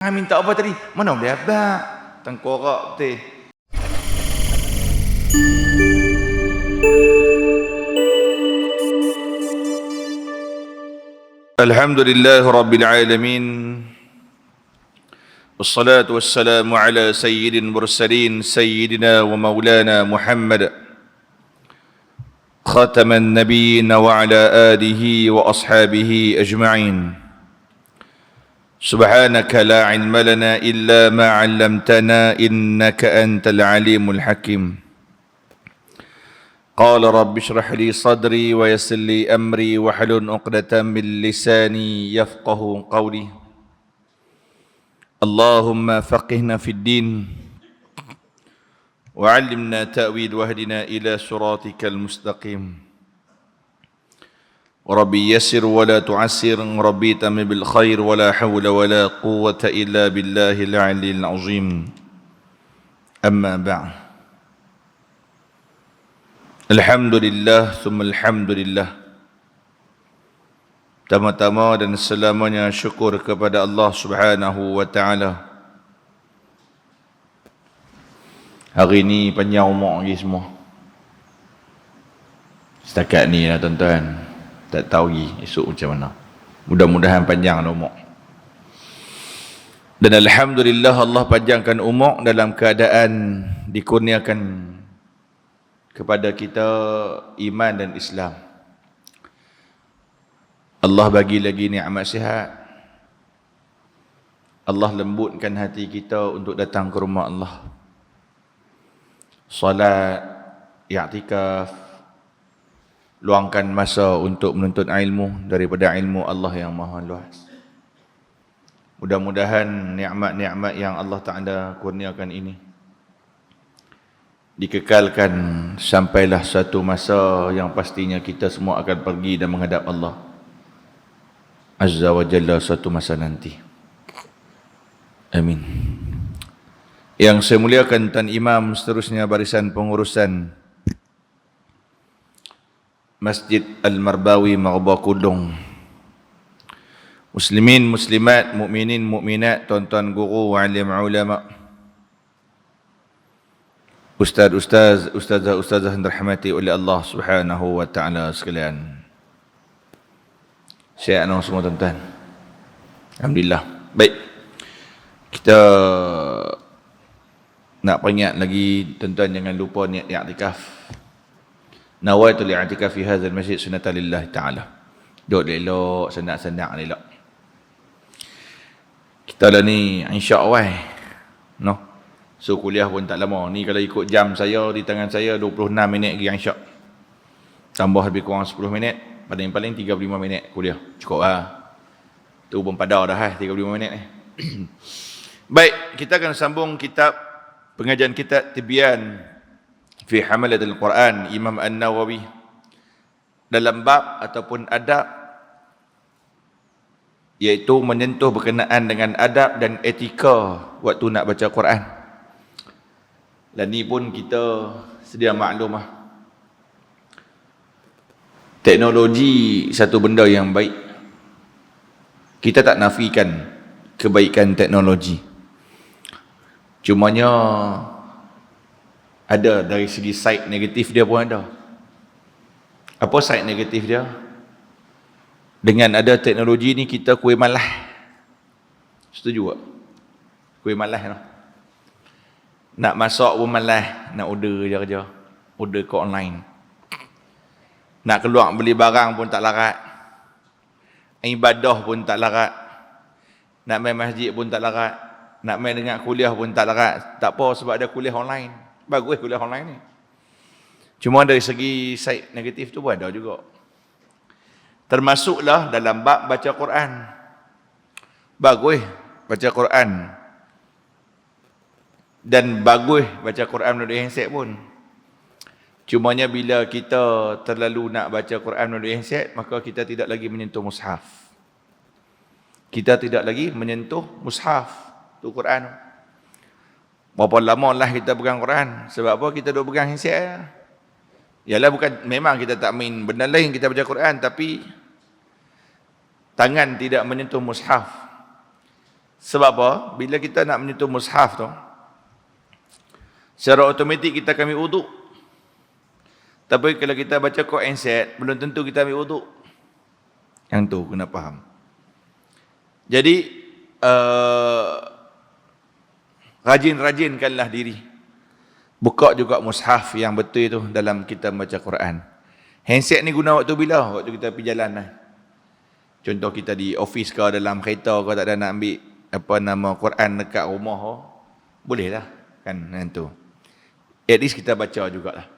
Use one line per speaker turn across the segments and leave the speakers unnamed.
Minta apa tadi? Mana boleh abang? Tengkorak betul. Alhamdulillah Rabbil Alamin. Wassalatu wassalamu ala sayyidin mursalin sayyidina wa maulana Muhammad khataman nabiyyin wa ala alihi wa ashabihi ajma'in. سبحانك لا علم لنا إلا ما علمتنا إنك أنت العليم الحكيم قال رب اشرح لي صدري ويسر لي أمري واحلل عقدة من لساني يفقه قولي اللهم فقهنا في الدين وعلمنا تأويل واهدنا إلى صراطك المستقيم ربي يسر ولا تعسر ربي تم بالخير ولا حول ولا قوة إلا بالله العلي العظيم أما بعد الحمد لله ثم الحمد لله. Tama-tama dan selamanya syukur kepada Allah Subhanahu wa taala. Hari ini panjang umur lagi semua. Setakat ni lah tuan-tuan. Tak tahu lagi esok macam mana. Mudah-mudahan panjang umur. Dan alhamdulillah Allah panjangkan umur dalam keadaan dikurniakan kepada kita iman dan Islam. Allah bagi lagi nikmat sihat. Allah lembutkan hati kita untuk datang ke rumah Allah. Salat, i'tikaf, luangkan masa untuk menuntut ilmu daripada ilmu Allah yang maha luas. Mudah-mudahan nikmat-nikmat yang Allah Ta'ala kurniakan ini dikekalkan sampailah satu masa yang pastinya kita semua akan pergi dan menghadap Allah Azza wa Jalla satu masa nanti. Amin. Yang saya muliakan Tuan Imam, seterusnya barisan pengurusan Masjid Al-Marbawi Maghba Kudung, muslimin, muslimat, mukminin, mukminat, tuan-tuan guru, alim ulama, ustaz, ustazah yang dirahmati oleh Allah Subhanahu wa taala sekalian. Sihat semua tuan-tuan. Alhamdulillah. Baik. Kita nak peringat lagi tuan-tuan, jangan lupa niat i'tikaf. Nawaitu li'atikaf fi hadzal masjid sunnatan lillahi ta'ala. Duduk elok, sendak-sendak elok. Kita dah ni insya-Allah no. So kuliah pun tak lama. Ni kalau ikut jam saya di tangan saya 26 minit lagi insya. Tambah lebih kurang 10 minit, paling-paling 35 minit kuliah. Cukup lah. Tu pun pada dah 35 minit ni. Baik, kita akan sambung kitab pengajian kitab Tibyan fi Hamalatul Quran Imam An-Nawawi dalam bab ataupun adab, iaitu menyentuh berkenaan dengan adab dan etika waktu nak baca Quran. Dan ni pun kita sedia maklum lah, teknologi satu benda yang baik. Kita tak nafikan kebaikan teknologi, cumanya ada dari segi side negatif dia pun ada. Apa side negatif dia? Dengan ada teknologi ni kita kuih malah. Setuju tak? Kuih malah no? Nak masak pun malah, nak order je kerja. Order ke online. Nak keluar beli barang pun tak larat. Ibadah pun tak larat. Nak main masjid pun tak larat. Nak main dengar kuliah pun tak larat. Tak apa, sebab ada kuliah online. Bagus kuliah online ni. Cuma dari segi side negatif tu pun ada juga. Termasuklah dalam bab baca Quran. Bagus baca Quran. Dan bagus baca Quran melalui handset pun. Cumanya bila kita terlalu nak baca Quran melalui handset, maka kita tidak lagi menyentuh mushaf. Kita tidak lagi menyentuh mushaf. Tu Quran. Berapa lama lah kita pegang Quran? Sebab apa kita duk pegang handset? Yalah, bukan, memang kita tak main benda lain, kita baca Quran, tapi tangan tidak menyentuh mushaf. Sebab apa? Bila kita nak menyentuh mushaf tu, secara automatik kita akan ambil wuduk. Tapi kalau kita baca Quran set, belum tentu kita ambil wuduk. Yang tu kena faham. Jadi rajin-rajinkanlah diri. Buka juga mushaf yang betul itu dalam kita baca Quran. Handset ni guna waktu bila? Waktu kita pergi jalan lah. Contoh kita di office ke dalam kereta ke tak ada nak ambil Quran dekat rumah, boleh lah kan, tu. At least kita baca jugalah.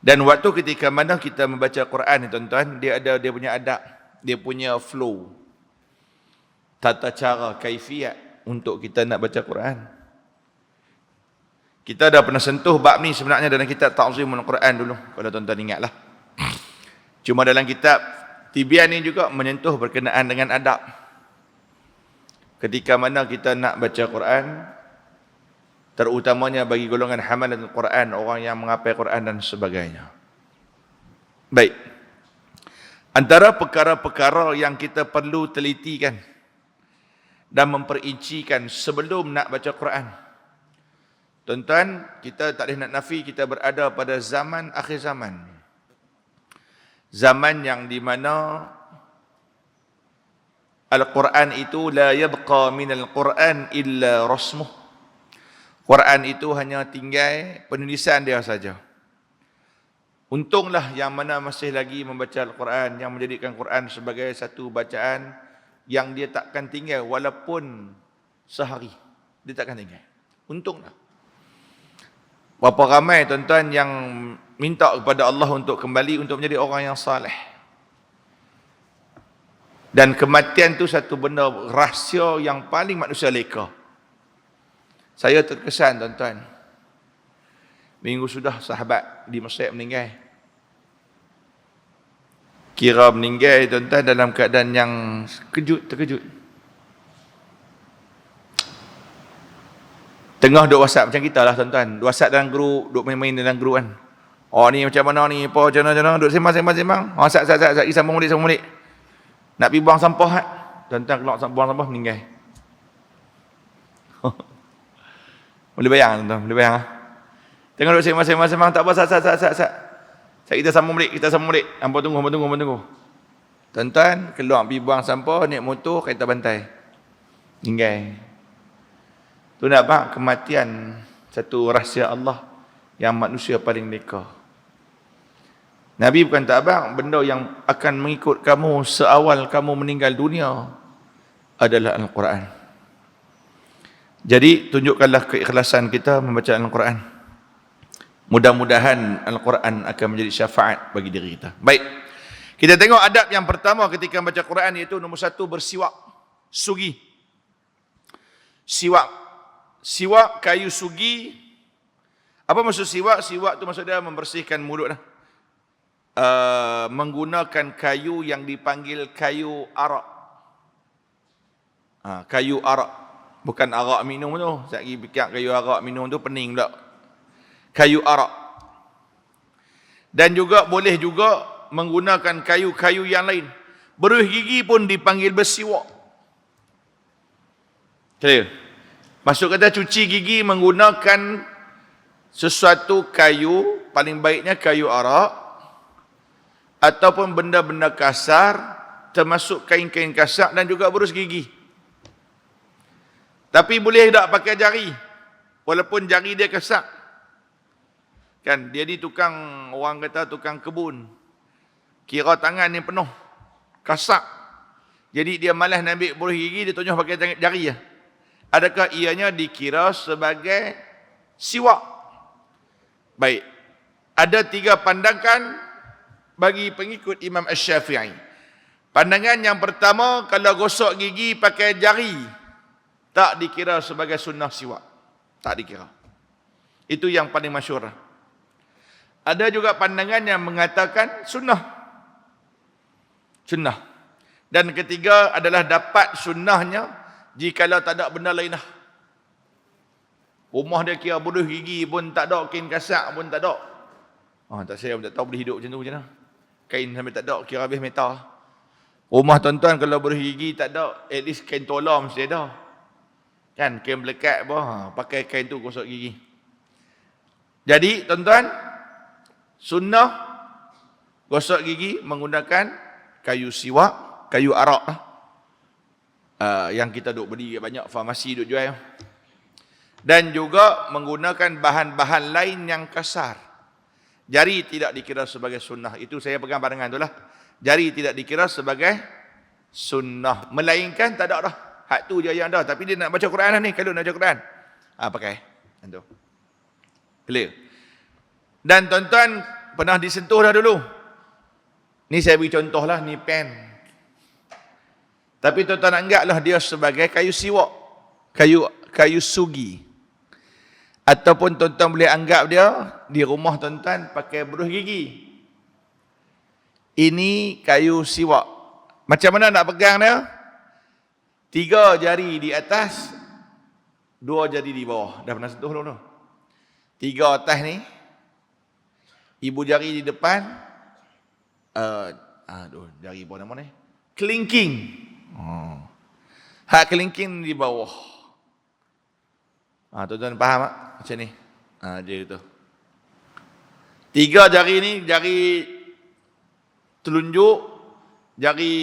Dan waktu ketika mana kita membaca Quran ni tuan-tuan, dia ada dia punya adab, dia punya flow, tata cara, kaifiat untuk kita nak baca Quran. Kita dah pernah sentuh bab ni sebenarnya dalam kitab Ta'zimul Quran dulu, kalau tuan-tuan ingatlah. Cuma dalam kitab Tibyan ni juga menyentuh berkenaan dengan adab. Ketika mana kita nak baca Quran, terutamanya bagi golongan hamalatul Quran, orang yang menghafal Quran dan sebagainya. Baik. Antara perkara-perkara yang kita perlu telitikan dan memperincikan sebelum nak baca Quran. Tuan-tuan, kita tak boleh nak nafi kita berada pada zaman akhir zaman. Zaman yang di mana Al-Quran itu la yabqa minal Quran illa rasmuh. Quran itu hanya tinggal penulisan dia saja. Untunglah yang mana masih lagi membaca Al-Quran, yang menjadikan Quran sebagai satu bacaan yang dia takkan tinggal walaupun sehari. Dia takkan tinggal. Untunglah. Berapa ramai tuan-tuan yang minta kepada Allah untuk kembali untuk menjadi orang yang saleh. Dan kematian tu satu benda rahsia yang paling manusia leka. Saya terkesan tuan-tuan. Minggu sudah sahabat di Mesir meninggal. Kira meninggal tuan-tuan dalam keadaan yang terkejut. Tengah duk WhatsApp macam kita lah tuan-tuan. WhatsApp dalam grup, duk main-main dalam grup kan. Oh ni macam mana ni, apa macam mana, duk sembang. Oh sat, sambung balik. Nak pergi buang sampah kan. Tuan-tuan keluar buang sampah meninggal. Boleh bayang tuan-tuan, boleh bayang. Tengah duk sembang, tak apa, sat. Kita sambung balik. Hampa tunggu. Tuan-tuan keluar pergi buang sampah, naik motor, kereta bantai. Meninggal. Tu nak faham kematian satu rahsia Allah yang manusia paling leka. Nabi bukan tak abang, benda yang akan mengikut kamu seawal kamu meninggal dunia adalah Al-Quran. Jadi tunjukkanlah keikhlasan kita membaca Al-Quran. Mudah-mudahan Al-Quran akan menjadi syafaat bagi diri kita. Baik, kita tengok adab yang pertama ketika membaca Quran, iaitu nombor satu, bersiwak. Sugi. Siwak kayu sugi. Apa maksud siwak? Siwak tu maksud dia membersihkan mulut. Menggunakan kayu yang dipanggil kayu arak. Kayu arak. Bukan arak minum tu. Saya lagi fikir kayu arak minum tu pening pula. Kayu arak. Dan juga boleh juga menggunakan kayu-kayu yang lain. Beruih gigi pun dipanggil bersiwak. Clear? Maksud kata cuci gigi menggunakan sesuatu kayu, paling baiknya kayu arak, ataupun benda-benda kasar, termasuk kain-kain kasar, dan juga berus gigi. Tapi boleh tak pakai jari, walaupun jari dia kasar. Kan, dia ni orang kata tukang kebun. Kira tangan ni penuh, kasar. Jadi dia malas nak ambil berus gigi, dia tunjuk pakai jari je. Adakah ianya dikira sebagai siwak? Baik. Ada 3 pandangan bagi pengikut Imam Asy-Syafi'i. Pandangan yang pertama, kalau gosok gigi pakai jari, tak dikira sebagai sunnah siwak. Tak dikira. Itu yang paling masyhur. Ada juga pandangan yang mengatakan sunnah. Dan ketiga adalah dapat sunnahnya jikalau tak ada benda lain lah. Rumah dia kira beruih gigi pun tak ada, kain kasak pun tak ada. Tak saya pun tak tahu boleh hidup macam tu macam mana. Kain sampai tak ada, kira habis metal. Rumah tuan-tuan kalau bergigi tak ada, at least kain tolam mesti ada. Kan, kain melekat apa, pakai kain tu gosok gigi. Jadi, tuan-tuan, sunnah gosok gigi menggunakan kayu siwak, kayu arak lah. Yang kita duk beli banyak farmasi duk jual. Dan juga menggunakan bahan-bahan lain yang kasar. Jari tidak dikira sebagai sunnah. Itu saya pegang barengan tu lah. Jari tidak dikira sebagai sunnah. Melainkan tak ada dah. Hak tu je yang ada. Tapi dia nak baca Quran lah ni. Kalau nak baca Quran. Pakai. Itu. Clear. Dan tuan-tuan pernah disentuh dah dulu. Ni saya beri contoh lah. Ni pen. Tapi tuan-tuan anggaplah dia sebagai kayu siwak. Kayu sugi. Ataupun tuan-tuan boleh anggap dia di rumah tuan-tuan pakai beruh gigi. Ini kayu siwak. Macam mana nak pegang dia? 3 jari di atas, 2 jari di bawah. Dah pernah sentuh dulu? 3 atas ni, ibu jari di depan, jari bawah nama ni, kelingking. Hak kelingking di bawah. Tuan-tuan faham tak? Macam ni. Dia tu. 3 jari ni, jari telunjuk, jari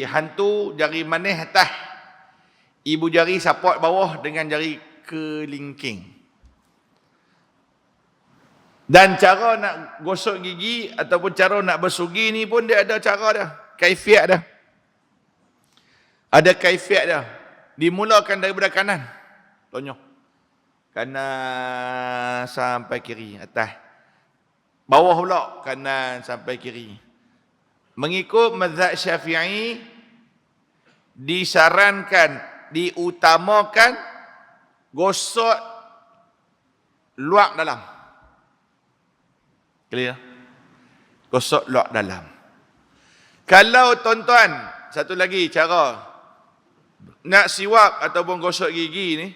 hantu, jari manis atas. Ibu jari support bawah dengan jari kelingking. Dan cara nak gosok gigi ataupun cara nak bersugi ni pun dia ada cara dia. Kaifiat dia. Ada kaifiat dia. Dimulakan daripada kanan. Tonyoh. Kanan sampai kiri. Atas. Bawah pula. Kanan sampai kiri. Mengikut mazhab Syafi'i, disarankan, diutamakan gosok luak dalam. Clear? Gosok luak dalam. Kalau tuan-tuan, satu lagi cara nak siwak ataupun gosok gigi ni,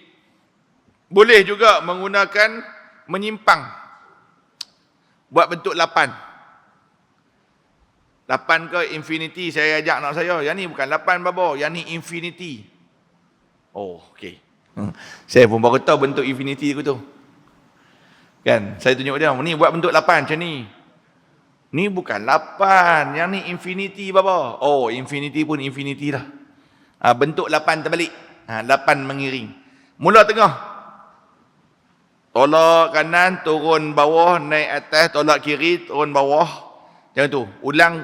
boleh juga menggunakan menyimpang. Buat bentuk 8. 8 ke infinity saya ajak anak saya. Yang ni bukan 8 babo, yang ni infinity. Oh, okey. Saya pun baru tahu bentuk infinity tu. Kan, saya tunjuk dia, ni buat bentuk 8 macam ni. Ni bukan 8, yang ni infinity babo. Oh, infinity pun infinity lah. Bentuk 8 terbalik. 8 mengiring. Mula tengah. Tolak kanan, turun bawah, naik atas, tolak kiri, turun bawah. Jangan tu. Ulang,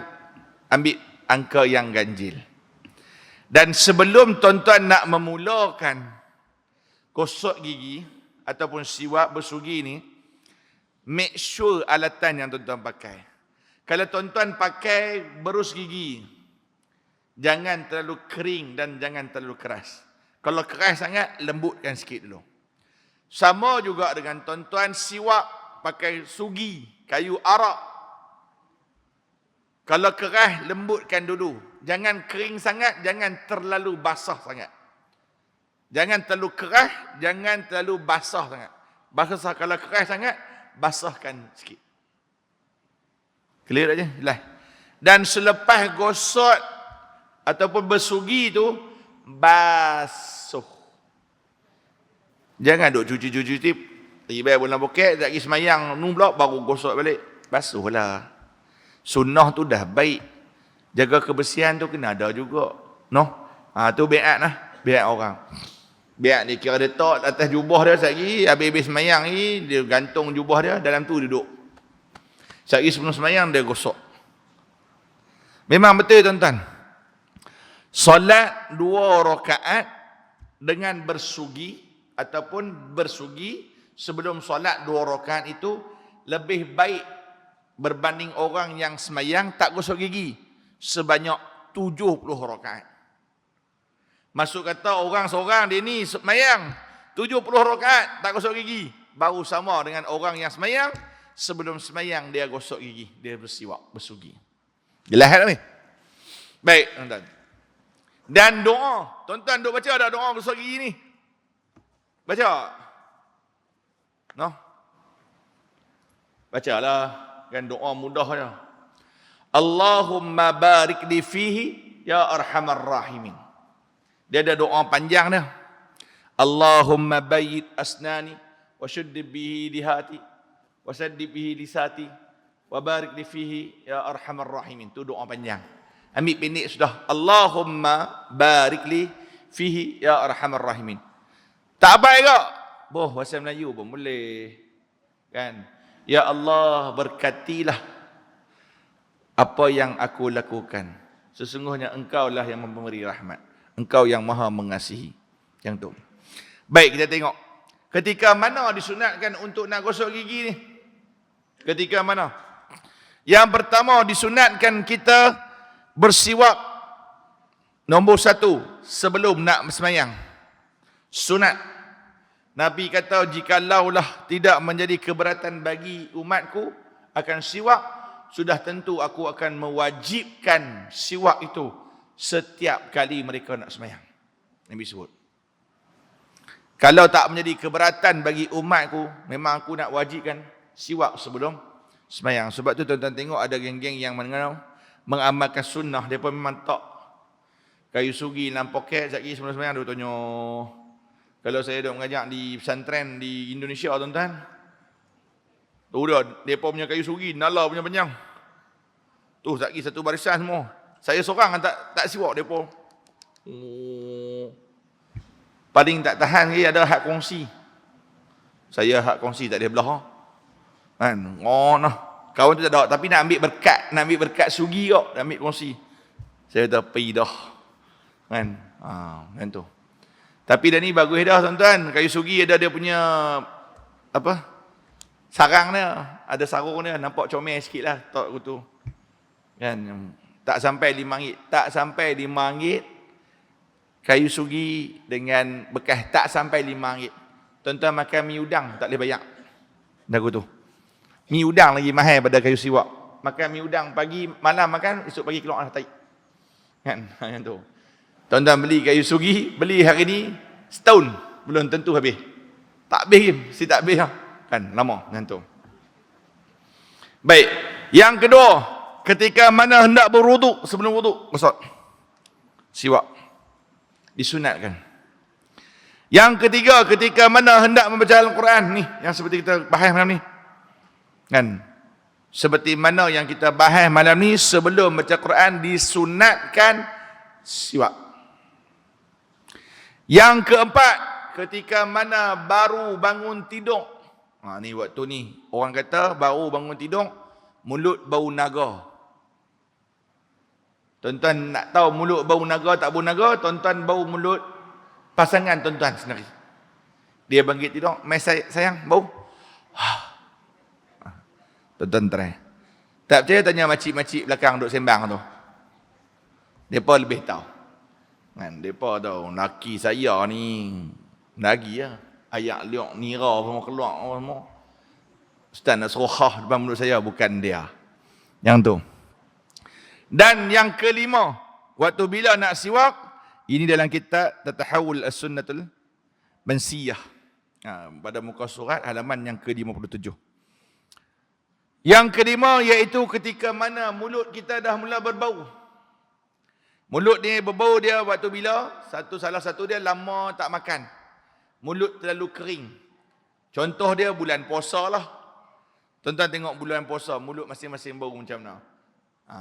ambil angka yang ganjil. Dan sebelum tuan-tuan nak memulakan gosok gigi ataupun siwak bersugi ni, make sure alatan yang tuan-tuan pakai. Kalau tuan-tuan pakai berus gigi, jangan terlalu kering dan jangan terlalu keras. Kalau keras sangat, lembutkan sikit dulu. Sama juga dengan tuan-tuan siwak pakai sugi, kayu arak. Kalau keras, lembutkan dulu. Jangan kering sangat, jangan terlalu basah sangat. Jangan terlalu keras, jangan terlalu basah sangat. Basah, kalau keras sangat, basahkan sikit. Clear aja? Jelas. Dan selepas gosok ataupun bersugi tu, basuh. Jangan duk cuci-cuci. Tiba bulan bokek, tak pergi semayang, nu pula baru gosok balik. Basuhlah. Sunnah tu dah baik. Jaga kebersihan tu kena ada juga. No? Tu biat lah. Biat orang. Biat dia kira dia tok atas jubah dia sekali. Habis-habis semayang ni, dia gantung jubah dia, dalam tu duduk. Sekali sebelum semayang, dia gosok. Memang betul tuan-tuan. Solat 2 rakaat dengan bersugi ataupun bersugi sebelum solat 2 rakaat itu lebih baik berbanding orang yang semayang tak gosok gigi sebanyak 70 rakaat. Maksud kata orang seorang dia ni semayang 70 rakaat tak gosok gigi, baru sama dengan orang yang semayang sebelum semayang dia gosok gigi, dia bersiwak, bersugi. Jelas tak ni? Baik, tuan-tuan. Dan doa, tuan-tuan duk baca tak doa gosok gigi ni? Baca? No? Bacalah. Kan doa mudah je. Allahumma barik li fihi ya arhamar rahimin. Dia ada doa panjang dia. Allahumma bayyid asnani wa shuddid bihi lihati wa saddid bihi lisati wa barik li fihi ya arhamar rahimin. Tu doa panjang. Ambil pendek sudah. Allahumma barik li fihi ya arhamar rahimin. Tak baik ke? Boh, bahasa Melayu pun boleh. Kan? Ya Allah, berkatilah apa yang aku lakukan. Sesungguhnya engkau lah yang memberi rahmat. Engkau yang maha mengasihi. Yang tu. Baik, kita tengok. Ketika mana disunatkan untuk nak gosok gigi ni? Ketika mana? Yang pertama disunatkan kita bersiwak. Nombor 1, sebelum nak sembahyang. Sunat. Nabi kata, jikalaulah tidak menjadi keberatan bagi umatku akan siwak, sudah tentu aku akan mewajibkan siwak itu setiap kali mereka nak sembahyang. Nabi sebut. Kalau tak menjadi keberatan bagi umatku, memang aku nak wajibkan siwak sebelum sembahyang. Sebab tu tuan-tuan tengok ada geng-geng yang mengamalkan sunnah, mereka memang tak kayu sugi dalam poket, sekali sebelum sembahyang dia tanya. Kalau saya duduk mengajak di pesantren di Indonesia, tuan-tuan, mereka punya kayu sugi, nala punya panjang. Tu sekali satu barisan semua. Saya seorang tak siwak mereka. Paling tak tahan lagi ada hak kongsi. Saya hak kongsi tak ada belah. Kan? Kawan tu tak ada, tapi nak ambil berkat sugi kok, nak ambil kongsi. Saya dah pergi dah. Kan? Macam tu. Tapi dah ni bagus dah tuan-tuan. Kayu sugi ada dia punya apa? Sarang dia, ada sarung dia, nampak comel sikitlah tok tu. Kan? Tak sampai RM5. Tak sampai RM5 kayu sugi dengan bekas, tak sampai RM5. Tuan-tuan makan mi udang tak boleh bayar. Dagu tu. Mi udang lagi mahal pada kayu siwak. Makan mi udang pagi, malam makan, esok pagi keluar dah taik. Kan? Macam tu. Tuan-tuan beli kayu sugi, beli hari ni setahun, belum tentu habis. Tak habis, mesti tak habis lah. Kan? Lama. Macam tu. Baik. Yang kedua, ketika mana hendak berwuduk, sebelum wuduk, gosok siwak. Disunatkan. Yang ketiga, ketika mana hendak membaca Al-Quran ni, yang seperti kita bahas malam ni. Kan? Seperti mana yang kita bahas malam ni, sebelum baca Quran disunatkan siwak. Yang keempat, ketika mana baru bangun tidur. Ni waktu ni, orang kata baru bangun tidur, mulut bau naga. Tuan-tuan nak tahu mulut bau naga tak bau naga? Tuan-tuan bau mulut pasangan tuan-tuan sendiri. Dia bangkit tidur, mai sayang, bau. Tuan-tuan try. Tak percaya tanya makcik-makcik belakang duduk sembang tu. Mereka lebih tahu. Kan, mereka tahu, laki saya ni, lagi lah. Ayak liok, nira, semua keluar, semua. Ustaz nak suruh depan mulut saya, bukan dia. Yang tu. Dan yang kelima, waktu bila nak siwak, ini dalam kitab Tatahawul As-Sunnatul Mansiyah. Pada muka surat halaman yang ke-57. Yang kelima iaitu ketika mana mulut kita dah mula berbau. Mulut ni berbau dia waktu bila? Salah satu dia lama tak makan. Mulut terlalu kering. Contoh dia bulan puasa lah. Tuan-tuan tengok bulan puasa, mulut masing-masing bau macam mana.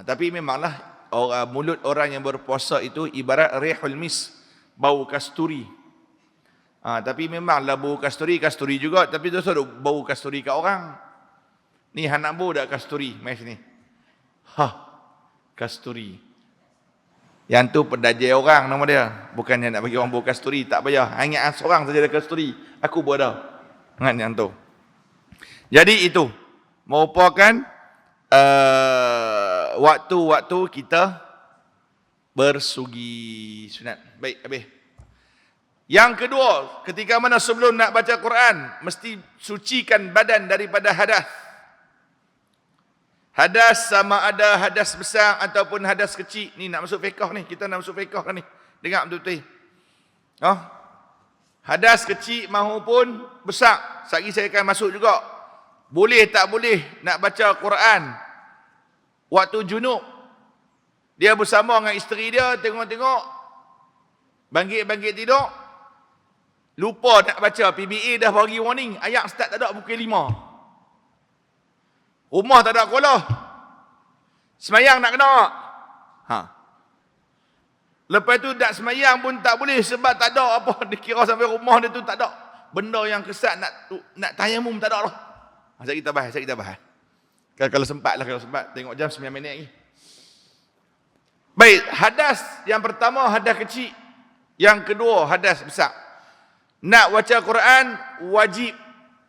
Tapi memanglah mulut orang yang berpuasa itu ibarat rihul mis, bau kasturi. Tapi memanglah bau kasturi juga, tapi tu ada bau kasturi kat orang. Ni anak bau dak kasturi, mai sini. Kasturi. Yang tu pendajai orang nama dia. Bukannya nak bagi orang bau kasturi, tak payah. Hanya seorang saja ada kasturi. Aku buat dah. Kan yang tu. Jadi itu merupakan waktu-waktu kita bersugi sunat. Baik, habis. Yang kedua, ketika mana sebelum nak baca Quran, mesti sucikan badan daripada hadas. Hadas sama ada hadas besar ataupun hadas kecil. Ni nak masuk fiqh ni. Kita nak masuk fiqh ni. Dengar betul-betul. Hadas kecil maupun besar. Sekali saya akan masuk juga. Boleh tak boleh nak baca Quran waktu junub. Dia bersama dengan isteri dia, tengok-tengok, bangkit-bangkit tidur, lupa nak baca, PBA dah bagi warning, ayat start tak ada pukul 5. Rumah tak ada sekolah. Semayang nak kena. Lepas tu tak semayang pun tak boleh sebab tak ada apa, dikira sampai rumah dia tu tak ada benda yang kesat nak tayamum, tak ada lah. Sekejap kita bahas. Kalau sempat lah, kalau sempat. Tengok jam 9 minit lagi. Baik, hadas yang pertama hadas kecil. Yang kedua hadas besar. Nak baca Quran wajib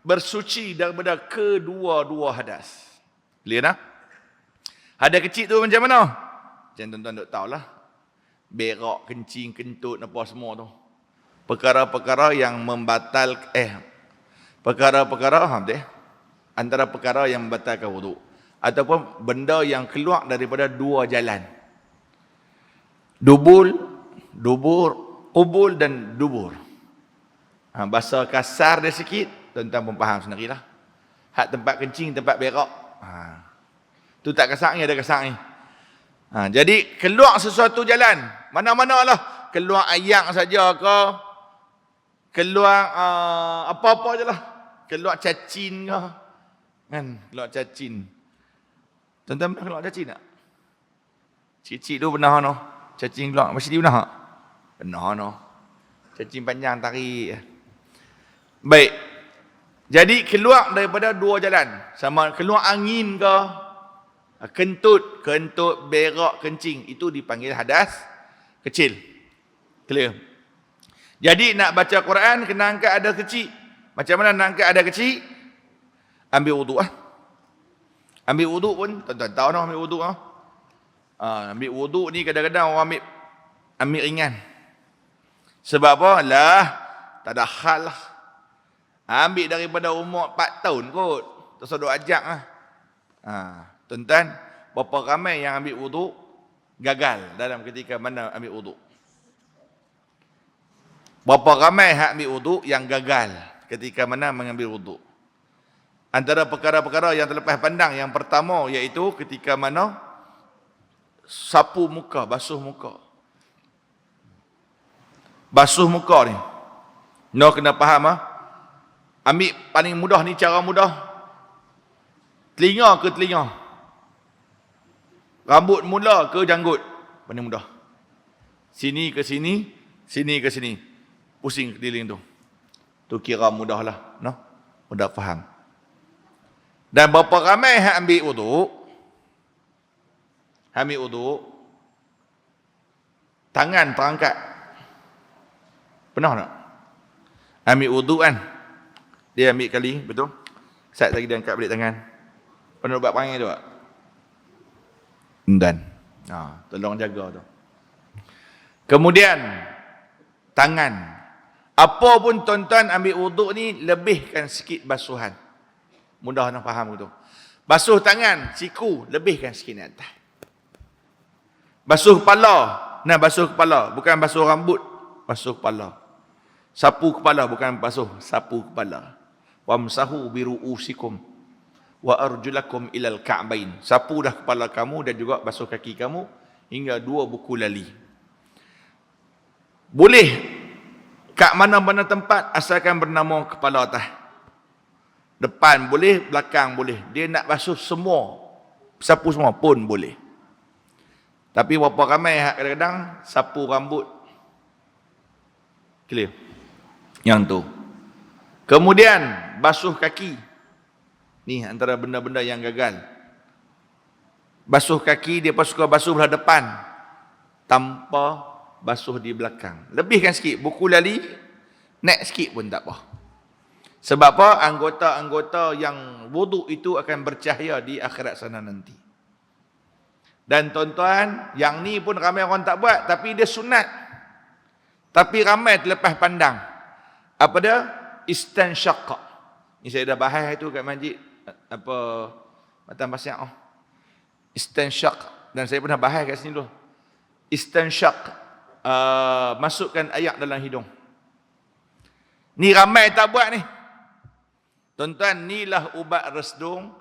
bersuci daripada kedua-dua hadas. Clear dah? Hadas kecil tu macam mana? Macam tuan-tuan duk tahulah. Berak, kencing, kentut, apa semua tu. Perkara-perkara yang membatal perkara-perkara antara perkara yang membatalkan wuduk ataupun benda yang keluar daripada dua jalan. Qubul dan dubur. Bahasa kasar dia sikit, tuan-tuan pun faham sendirilah. Hak tempat kencing, tempat berak. Tu tak kasar ni, ada kasar ni. Jadi keluar sesuatu jalan, mana-mana lah, keluar ayak saja ke, keluar apa-apa je lah, keluar cacing ke, kan, keluar cacing. Tuan-tuan pernah keluar cacing tak? Cik-cik tu pernah no, cacing keluar, masih dia pernah tak? Pernah no, cacing panjang tarik. Baik, jadi keluar daripada dua jalan, sama keluar angin ke, kentut, berak, kencing, itu dipanggil hadas kecil. Clear? Jadi nak baca Quran kena angkat hadas kecil. Macam mana nak angkat hadas kecil? Ambil wuduk lah. Ambil wuduk pun, tuan-tuan tahu nak ambil wuduk lah. Ambil wuduk ni kadang-kadang orang ambil ringan. Sebab apa? Lah, tak ada hal lah. Ambil daripada umur 4 tahun kot. Terus duk ajak lah. Tuan-tuan, berapa ramai yang ambil wuduk gagal dalam ketika mana ambil wuduk? Berapa ramai yang ambil wuduk yang gagal ketika mana mengambil wuduk? Antara perkara-perkara yang terlepas pandang, yang pertama iaitu ketika mana sapu muka, basuh muka. Basuh muka ni, no kena faham Ambil paling mudah ni, cara mudah. Telinga ke telinga, rambut mula ke janggut, paling mudah. Sini ke sini, sini ke sini, pusing keliling tu. Tu kira mudah lah, no? Mudah faham. Dan berapa ramai yang ambil wuduk, tangan terangkat. Pernah tak? Ambil wuduk kan, dia ambil kali, betul? Sat lagi dia angkat balik tangan. Pernah buat perangai tu tak? Dan tolong jaga tu. Kemudian tangan, apa pun tuan-tuan ambil wuduk ni, lebihkan sikit basuhan. Mudah nak faham tu. Basuh tangan, siku, lebihkan sikit ni atas. Basuh kepala, basuh kepala, bukan basuh rambut, basuh kepala. Sapu kepala, bukan basuh, sapu kepala. Wamsahu biru'usikum wa arjulakum ilal ka'bain. Sapu dah kepala kamu dan juga basuh kaki kamu hingga 2 buku lali. Boleh kat mana-mana tempat asalkan bernama kepala atas. Depan boleh, belakang boleh. Dia nak basuh semua, sapu semua pun boleh. Tapi berapa ramai kadang-kadang sapu rambut. Clear? Yang tu. Kemudian basuh kaki. Ni antara benda-benda yang gagal. Basuh kaki, dia suka basuh belah depan tanpa basuh di belakang. Lebihkan sikit, buku lali, naik sikit pun tak apa. Sebab apa? Anggota-anggota yang wuduk itu akan bercahaya di akhirat sana nanti. Dan tuan-tuan, yang ni pun ramai orang tak buat, tapi dia sunat. Tapi ramai terlepas pandang. Apa dia? Istansyaq. Ni saya dah bahas itu kat masjid Matan Pasir. Istansyaq, dan saya pernah bahas kat sini dulu. Istansyaq, masukkan ayak dalam hidung. Ni ramai tak buat ni. Tuan-tuan, inilah ubat resdung,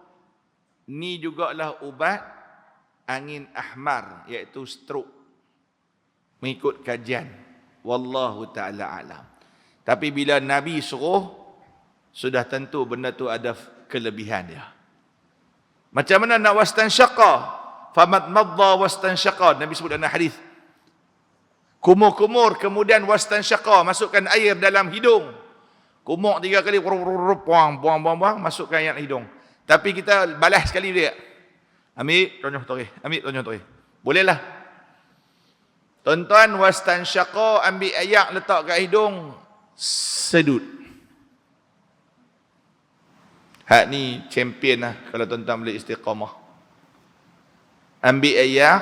ni jugalah ubat angin ahmar, iaitu stroke. Mengikut kajian. Wallahu ta'ala alam. Tapi bila Nabi suruh, sudah tentu benda tu ada kelebihan dia. Macam mana nak wastansyaqa? Famadmadha wastansyaqa. Nabi sebut dalam hadis. Kumur-kumur, kemudian wastansyaqa, masukkan air dalam hidung. Kumur 3 kali, buang, masukkan air dalam hidung. Tapi kita balas sekali dia. Ambil, tonyoh torih. Ambil, tonyoh torih. Bolehlah. Tuan-tuan, wastansyaqa, ambil air, letak kat hidung, sedut. Hak ni champion lah kalau tuan-tuan boleh istiqamah. Ambil air,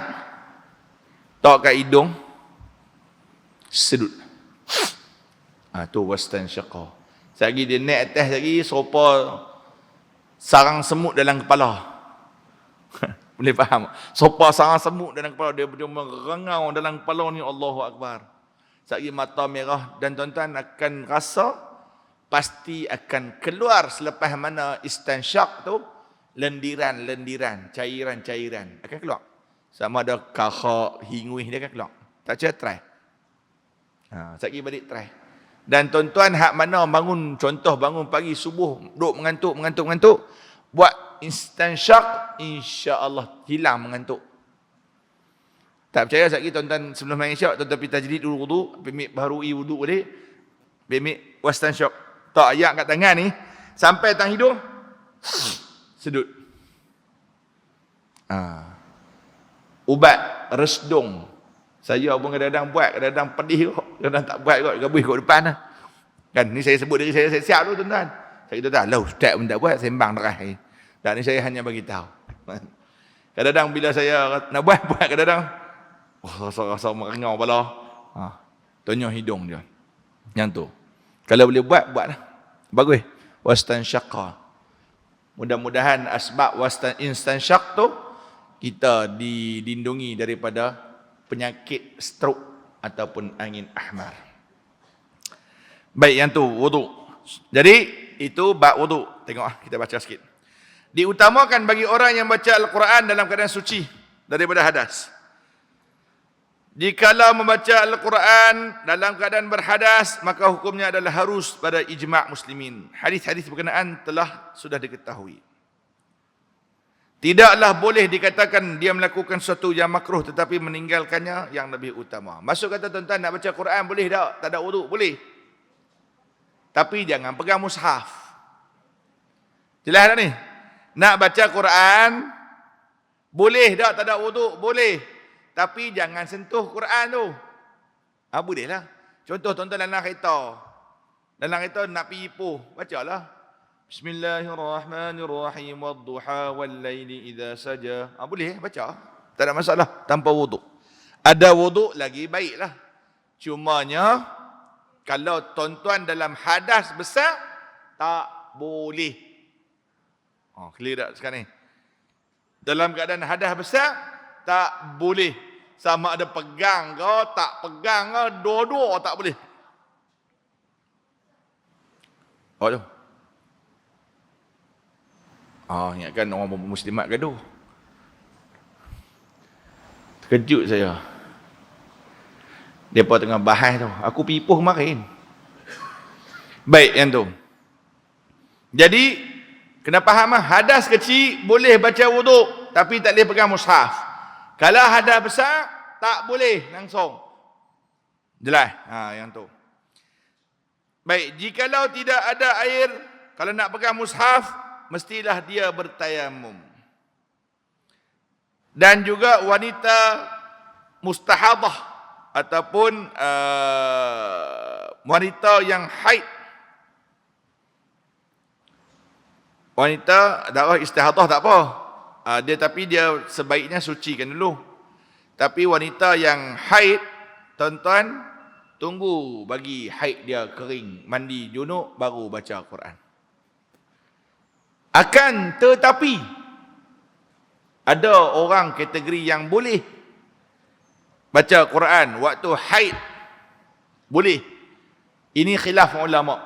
letak kat hidung, sedut. Tu wastansyaqa. Selagi dia naik atas lagi, serupa sarang semut dalam kepala. Boleh faham? Serupa sarang semut dalam kepala. Dia merengau dalam kepala ni, Allahu Akbar. Selagi mata merah. Dan tuan-tuan akan rasa, pasti akan keluar selepas mana istansyak tu, lendiran-lendiran, cairan-cairan. Akan keluar. Sama ada kahak, hinguih, dia akan keluar. Tak cakap try. Sekali balik try. Dan tuan-tuan hak mana bangun, contoh bangun pagi subuh, duduk mengantuk, buat istansyak, insya-Allah hilang mengantuk. Tak percaya sekali tuan-tuan sebelum main isyak, tuan-tuan pergi tajrid dulu wudu, pergi baharui wudu balik, pergi wastansyak. Tak ayak kat tangan ni, sampai tang hidung, sedut. Ubat resdung. Saya pun kadang-kadang buat, kadang-kadang pedih kok, kadang tak buat kot, gabui kat depan lah. Kan, ni saya sebut diri saya siap dulu tuan-tuan. Saya kata, lah ustaz pun tak buat, sembang terah. Dan ni saya hanya bagi tahu. Kadang-kadang bila saya nak buat kadang-kadang, rasa merengau kepala. Tonyoh hidung dia. Yang tu. Kalau boleh buatlah. Bagus. Wastansyaqa. Mudah-mudahan asbab wastansyak tu, kita dilindungi daripada penyakit stroke ataupun angin ahmar. Baik, yang tu wudu. Jadi itu bab wudu. Tengok kita baca sikit. Diutamakan bagi orang yang baca Al-Quran dalam keadaan suci daripada hadas. Jikalau membaca Al-Quran dalam keadaan berhadas, maka hukumnya adalah harus pada ijma' muslimin. Hadis-hadis berkenaan sudah diketahui. Tidaklah boleh dikatakan dia melakukan sesuatu yang makruh tetapi meninggalkannya yang lebih utama. Maksud kata tuan-tuan nak baca Quran boleh tak? Tak ada wudu? Boleh. Tapi jangan pegang mushaf. Jelas tak ni? Nak baca Quran boleh tak? Tak ada wudu? Boleh. Tapi jangan sentuh Quran tu. Boleh lah. Contoh tuan-tuan dalam kereta. Dalam kereta nak pergi Ipoh. Bacalah. Bismillahirrahmanirrahim. Wadduha wal-laili idha saja. Boleh baca. Tak ada masalah. Tanpa wuduk. Ada wuduk lagi baiklah. Cumanya, kalau tuan-tuan dalam hadas besar, tak boleh. Clear tak sekarang ni? Dalam keadaan hadas besar, tak boleh. Sama ada pegang ke, tak pegang ke, dua-dua tak boleh. Tu. Ingatkan orang muslimat gaduh. Terkejut saya. Mereka tengah bahas tu. Aku pergi Ipoh kemarin. Baik, yang tu. Jadi, kena faham lah. Hadas kecil boleh baca wuduk, tapi tak boleh pegang mushaf. Kalau hadas besar, tak boleh langsung. Jelas? Yang tu. Baik, jikalau tidak ada air, kalau nak pegang mushaf, mestilah dia bertayamum. Dan juga wanita mustahadah ataupun wanita yang haid. Wanita dakwah istihadah tak apa. Tapi dia sebaiknya sucikan dulu. Tapi wanita yang haid, tuan-tuan, tunggu bagi haid dia kering, mandi junub baru baca Quran. Akan tetapi ada orang kategori yang boleh baca Quran waktu haid. Boleh. Ini khilaf ulama.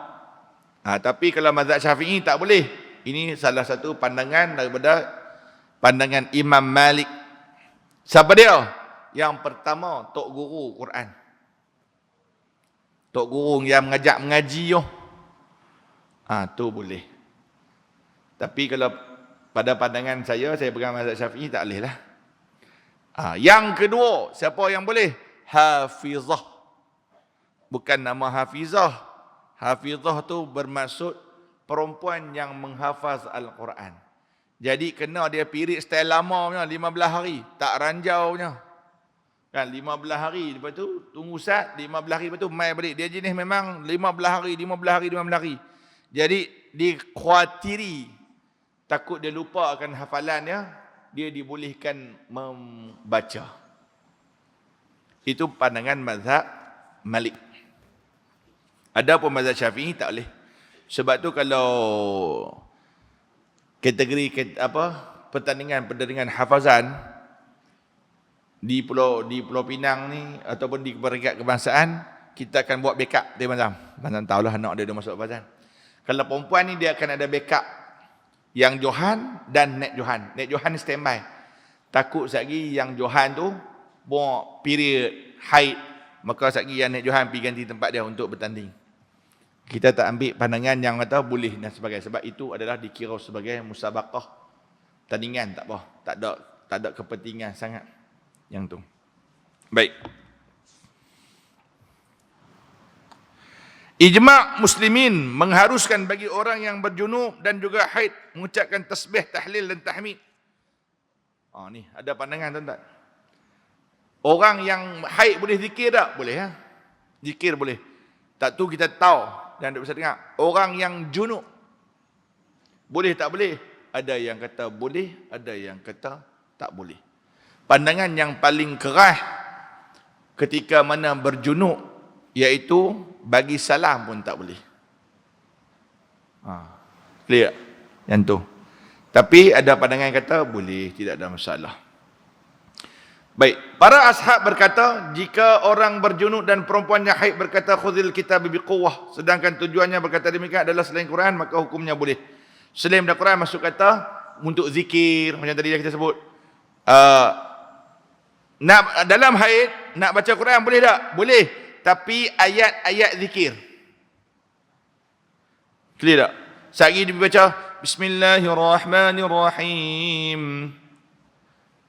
Tapi kalau mazhab Syafi'i tak boleh. Ini salah satu pandangan daripada pandangan Imam Malik. Siapa dia? Yang pertama, tok guru Quran. Tok guru yang mengajak mengaji yo. Tu boleh. Tapi kalau pada pandangan saya pegang mazhab Syafi'i tak boleh lah. Yang kedua, siapa yang boleh? Hafizah. Bukan nama hafizah. Hafizah tu bermaksud perempuan yang menghafaz Al-Quran. Jadi kena dia period style lama punya, 15 hari. Tak ranjau punya. Kan 15 hari, lepas tu tunggu sat, 15 hari, lepas tu mai balik. Dia jenis memang 15 hari, 15 hari, 15 hari. Jadi dikhawatiri, takut dia lupa akan hafalannya, dia dibolehkan membaca. Itu pandangan mazhab Malik. Ada pun mazhab Syafi'i tak boleh. Sebab tu kalau kategori pertandingan hafazan di Pulau Pinang ni ataupun di peringkat kebangsaan, kita akan buat backup dia macam. Macam tahulah anak dia masuk hafazan. Kalau perempuan ni dia akan ada backup yang Johan dan Nek Johan. Nek Johan ni standby. Takut sekali yang Johan tu buat period haid, maka sekali yang Nek Johan pergi ganti tempat dia untuk bertanding. Kita tak ambil pandangan yang kata boleh dan sebagainya. Sebab itu adalah dikira sebagai musabaqah. Tandingan tak apa. Tak ada kepentingan sangat yang tu. Baik. Ijma' muslimin mengharuskan bagi orang yang berjunub dan juga haid mengucapkan tasbih, tahlil dan tahmid. Ni ada pandangan tuan-tuan. Orang yang haid boleh zikir tak? Boleh ya. Zikir boleh. Tak tu kita tahu dan tak bisa dengar. Orang yang junub boleh tak boleh? Ada yang kata boleh, ada yang kata tak boleh. Pandangan yang paling keras ketika mana berjunub iaitu bagi salam pun tak boleh. Clear? Yang tu. Tapi ada pandangan yang kata boleh, tidak ada masalah. Baik, para ashab berkata, jika orang berjunub dan perempuan yang haid berkata khudhil kitab biquwwah, sedangkan tujuannya berkata demikian adalah selain Quran, maka hukumnya boleh. Selain daripada Quran masuk kata untuk zikir, macam tadi kita sebut. Dalam haid nak baca Quran boleh tak? Boleh, tapi ayat-ayat zikir. Clear tak? Sekali dia baca Bismillahirrahmanirrahim.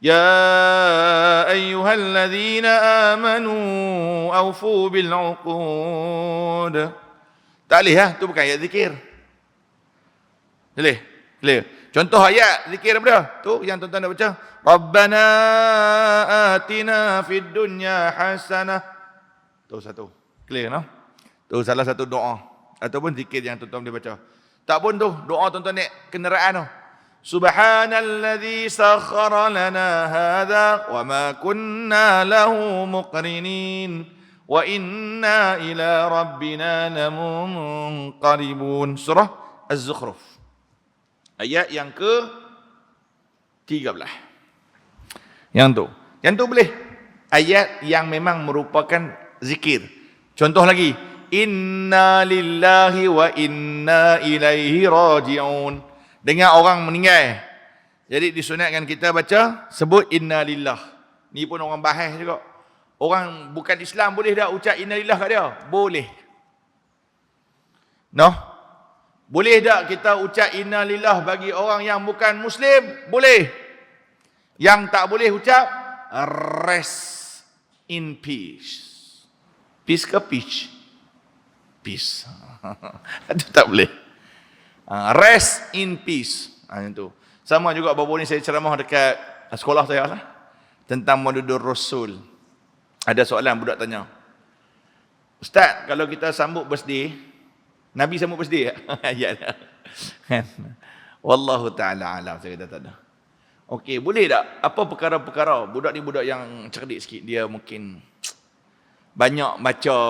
Ya ayyuhalladzina amanu awfu bil 'uqud. Tak boleh lah, tu bukan ayat zikir. Boleh? Clear. Contoh ayat zikir apa dia? Tu yang tuan-tuan nak baca. Rabbana atina fid dunya hasanah. Tu satu. Clear no? Tu salah satu doa ataupun zikir yang tuan-tuan boleh baca. Tak pun tu doa tuan-tuan naik kenderaan tu. Subhanalladzi sakhkhara lana hadza wa ma kunna lahu muqrinin wa inna ila rabbina lamunqalibun. Surah Az-Zukhruf. Ayat yang ke-13. Yang tu boleh. Ayat yang memang merupakan zikir. Contoh lagi, inna lillahi wa inna ilaihi raji'un. Dengar orang meninggal, jadi disunatkan kita baca sebut inna lillah. Ni pun orang bahas juga. Orang bukan Islam boleh dah ucap inna lillah kat dia? Boleh. Boleh tak kita ucap inna lillah bagi orang yang bukan Muslim? Boleh. Yang tak boleh ucap rest in peace. Peace ke peach? Peace. Itu tak boleh. Rest in peace. Itu. Sama juga baru ni saya ceramah dekat sekolah saya lah, tentang Maulidur Rasul. Ada soalan budak tanya, Ustaz, kalau kita sambut birthday, Nabi sambut birthday tak? Ya. Wallahu ta'ala alam, saya kata tak ada. Okey, boleh tak? Apa perkara-perkara? Budak ni budak yang cerdik sikit, dia mungkin banyak baca,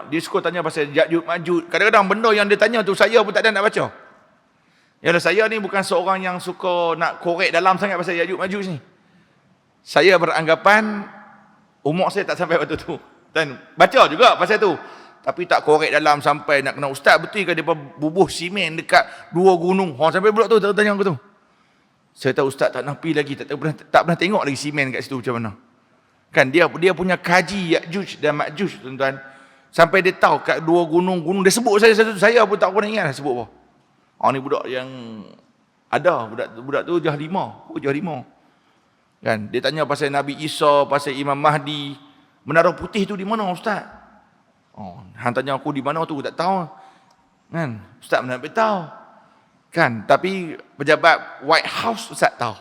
dia suka tanya pasal Ya'juj Ma'juj. Kadang-kadang benda yang dia tanya tu saya pun tak ada nak baca. Ya, saya ni bukan seorang yang suka nak korek dalam sangat pasal Ya'juj Ma'juj ni. Saya beranggapan umur saya tak sampai waktu tu. Dan baca juga pasal tu, tapi tak korek dalam sampai nak kena ustaz betul ke dia bubuh simen dekat dua gunung. Sampai budak tu tanya aku tu. Saya tahu ustaz tak napi lagi, tak pernah tengok lagi simen kat situ macam mana. Kan dia punya kaji Ya'juj dan Ma'juj tuan-tuan. Sampai dia tahu kat dua gunung dia sebut saya pun tak pernah ingat dah sebut apa. Ni budak yang ada, budak tu jah 5. Jah 5. Kan dia tanya pasal Nabi Isa, pasal Imam Mahdi. Menara Putih tu di mana ustaz? Hang tanya aku di mana tu tak tahu. Kan ustaz mana nak tahu. Kan tapi pejabat White House ustaz tahu.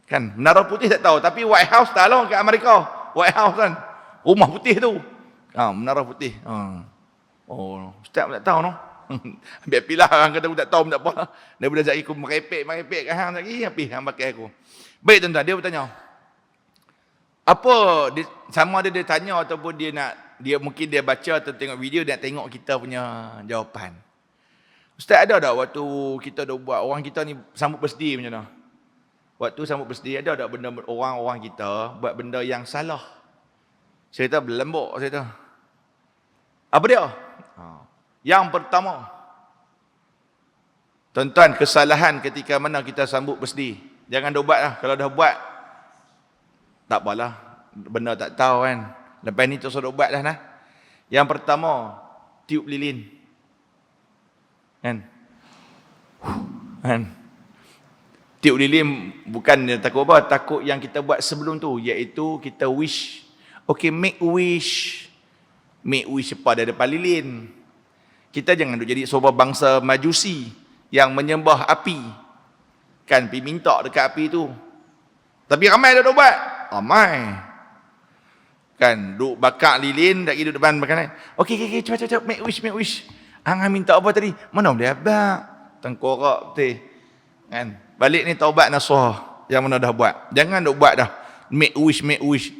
Kan Menara Putih tak tahu, tapi White House tak lah kat Amerika. White House kan rumah putih tu. Menara Putih. Ustaz pun tak tahu no. Biar pilah orang kata aku tak tahu pun tak apa. Daripada sekali aku merepek kat hang lagi, habis hang pakai aku. Baik tuan-tuan, dia bertanya. Apa sama ada dia tanya ataupun mungkin dia baca atau tengok video, dia nak tengok kita punya jawapan. Ustaz, ada tak waktu kita dah buat orang kita ni sambut bersedih macam mana? Waktu sambut bersedih ada tak benda orang kita buat benda yang salah? Saya tahu berlembuk saya tahu. Apa dia? Yang pertama, tuan-tuan, kesalahan ketika mana kita sambut bersedih. Jangan dah buat lah. Kalau dah buat, tak apalah. Benda tak tahu kan. Lepas ni terus dah buat dah nah. Yang pertama, tiup lilin. Kan? Tiup lilin bukan takut apa, takut yang kita buat sebelum tu, iaitu kita wish. Okay, make wish. Make wish apa dari depan lilin. Kita jangan duk jadi sebuah bangsa majusi yang menyembah api. Kan pergi minta dekat api tu. Tapi ramai dah buat. Ramai. Kan duk bakar lilin, dak duduk depan makanan. Okey, cepat make wish. Hang minta apa tadi? Mana boleh abang? Tengkorak betul. Kan? Balik ni taubat nasuha yang mana dah buat. Jangan duk buat dah. Make wish.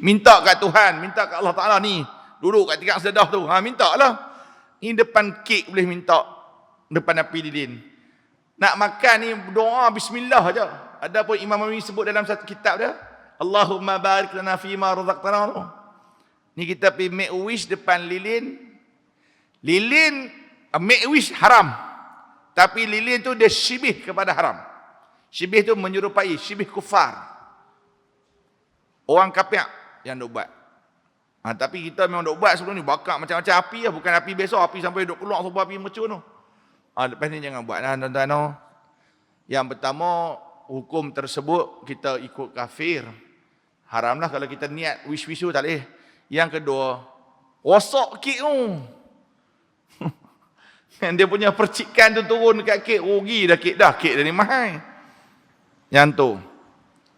Minta kat Tuhan, minta kat Allah Taala ni. Duduk kat tikar sedah tu. Minta lah. Ni depan kek boleh minta. Depan api lilin. Nak makan ni doa bismillah aja. Ada pun Imam Nawawi sebut dalam satu kitab dia, Allahumma barik lana fima razaqtana. Ni kita pergi make wish depan lilin. Lilin make wish haram. Tapi lilin tu dia syibih kepada haram. Syibih tu menyerupai syibih kufar. Orang kafir yang duk buat. Tapi kita memang duk buat sebelum ni, bakar macam-macam api lah, bukan api biasa, api sampai duk keluar sebab api mercun tu. Lepas ni jangan buat lah tuan-tuan. Yang pertama, hukum tersebut kita ikut kafir. Haram lah kalau kita niat wish-wish tu, tak boleh. Yang kedua, rosak kek tu. Dia punya percikan tu turun dekat kek, rugi dah kek dah ni mahal. Yang tu.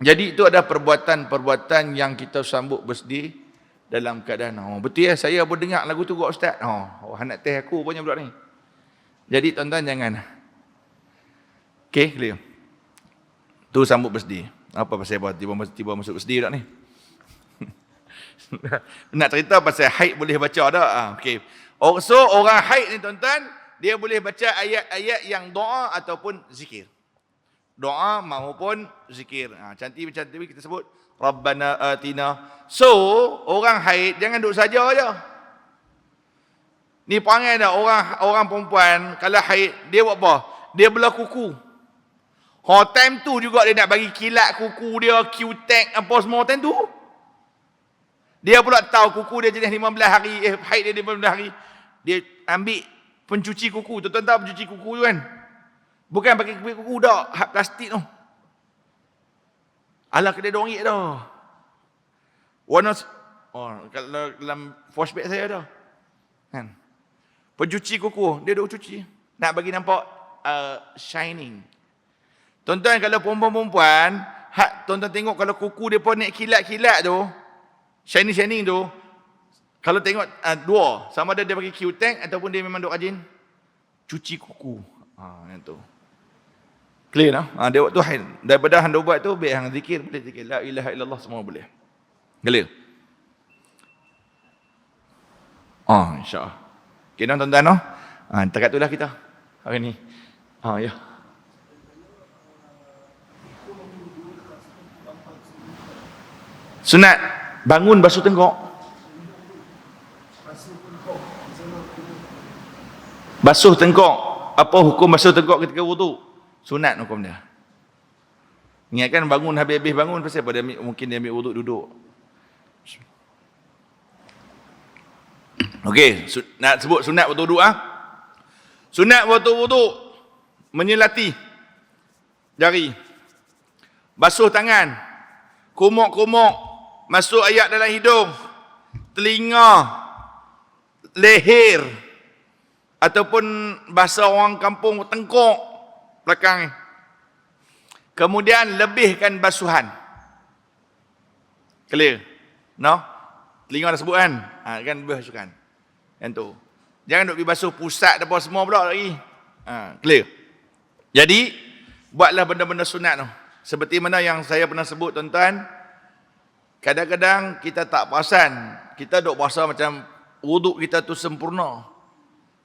Jadi itu ada perbuatan-perbuatan yang kita sambut bersedih dalam keadaan. Betul ya, saya pun dengar lagu tu kok ustaz. Anak teh aku punya budak ni. Jadi tuan-tuan jangan. Okey, clear. Tu sambut bersedih. Apa pasal apa tiba masuk bersedih dak ni? Nak cerita pasal haid boleh baca dak? Okey. So orang haid ni tuan-tuan, dia boleh baca ayat-ayat yang doa ataupun zikir. Doa maupun zikir. Cantik kita sebut Rabbana atina. So, orang haid jangan duduk saja aja. Ni perangai dah orang perempuan kalau haid dia buat apa? Dia belah kuku. Time tu juga dia nak bagi kilat kuku dia, Q-tag apa semua time tu. Dia pula tahu kuku dia jenis 15 hari, haid dia 15 hari. Dia ambil pencuci kuku. Tuan-tuan tahu pencuci kuku tu kan? Bukan pakai kuku dah, hak plastik tu. Alah kedai RM2 dah. Warna kalau dalam flashback saya dah. Kan? Pencuci kuku, dia duk cuci. Nak bagi nampak shining. Tuan-tuan kalau perempuan-perempuan, tuan-tuan tengok kalau kuku dia pun naik kilat-kilat tu, shining tu, kalau tengok dua, sama ada dia pakai Q-tag ataupun dia memang duk rajin cuci kuku. Yang tu. Clear lah. Dia waktu haid. Daripada hang buat tu, biar hang zikir, boleh zikir. La ilaha illallah semua boleh. Clear? InsyaAllah. Okay, tuan-tuan no? Dekat tu lah kita hari ni. Ya. Sunat bangun basuh tengkok. Basuh tengkok. Apa hukum basuh tengkok ketika wudu? Sunat hukum dia. Ingatkan bangun, habis-habis bangun, pasal apa mungkin dia ambil wuduk duduk. Okey, nak sebut sunat waktu wuduk ah. Sunat waktu wuduk, menyelati jari, basuh tangan, kumuk-kumuk, masuk ayak dalam hidung, telinga, leher, ataupun bahasa orang kampung tengkuk belakang ni. Kemudian lebihkan basuhan. Clear? No? Telinga dah sebut kan? Kan lebih basuhan. Yang tu. Jangan duk pergi basuh pusat depan semua pula lagi. Clear? Jadi, buatlah benda-benda sunat tu. Seperti mana yang saya pernah sebut tuan-tuan, kadang-kadang kita tak perasan, kita duk puasa macam wuduk kita tu sempurna.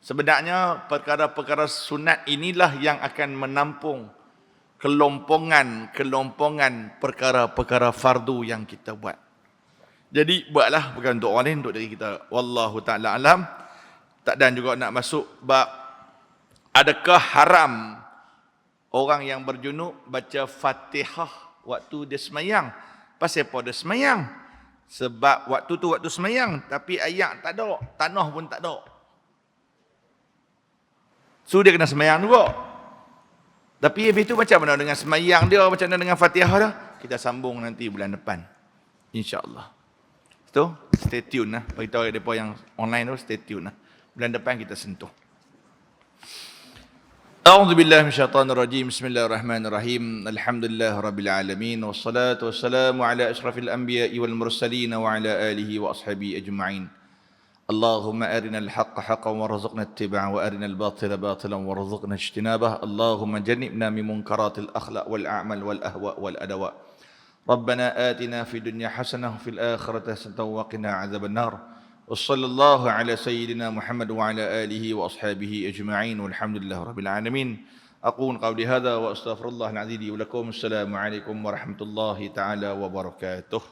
Sebenarnya perkara-perkara sunat inilah yang akan menampung kelompongan perkara-perkara fardu yang kita buat. Jadi buatlah bukan untuk orang lain, untuk diri kita. Wallahu ta'ala alam. Tak dan juga nak masuk bab adakah haram orang yang berjunub baca Fatihah waktu dia semayang. Pasal apa dia semayang? Sebab waktu tu waktu semayang, tapi ayak tak ada, tanah pun tak ada. So dia kena semayang juga. Tapi habis tu macam mana dengan semayang dia, macam mana dengan Fatihah dah? Kita sambung nanti bulan depan, InsyaAllah. So, stay tune lah. Beritahu mereka yang online tu, stay tune lah. Bulan depan kita sentuh. A'udzubillahi minasyaitonirrajim. Bismillahirrahmanirrahim. Alhamdulillah rabbil alamin wassalatu wassalamu ala asyrafil anbiya'i wal mursalin wa ala alihi wa ashabihi ajma'in. Allahumma arinal haqqa haqqan warzuqna ittiba'ahu wa arinal batila batilan warzuqna ijtinabah. Allahumma jannibna min munkaratil akhlaq wal a'mal wal ahwa wal adawa. ربنا آتنا في الدنيا حسنة وفي الآخرة حسنة وقنا عذاب النار وصلى الله على سيدنا محمد وعلى آله وأصحابه أجمعين والحمد لله رب العالمين أقول قولي هذا وأستغفر الله العظيم لي ولكم السلام عليكم ورحمة الله تعالى وبركاته.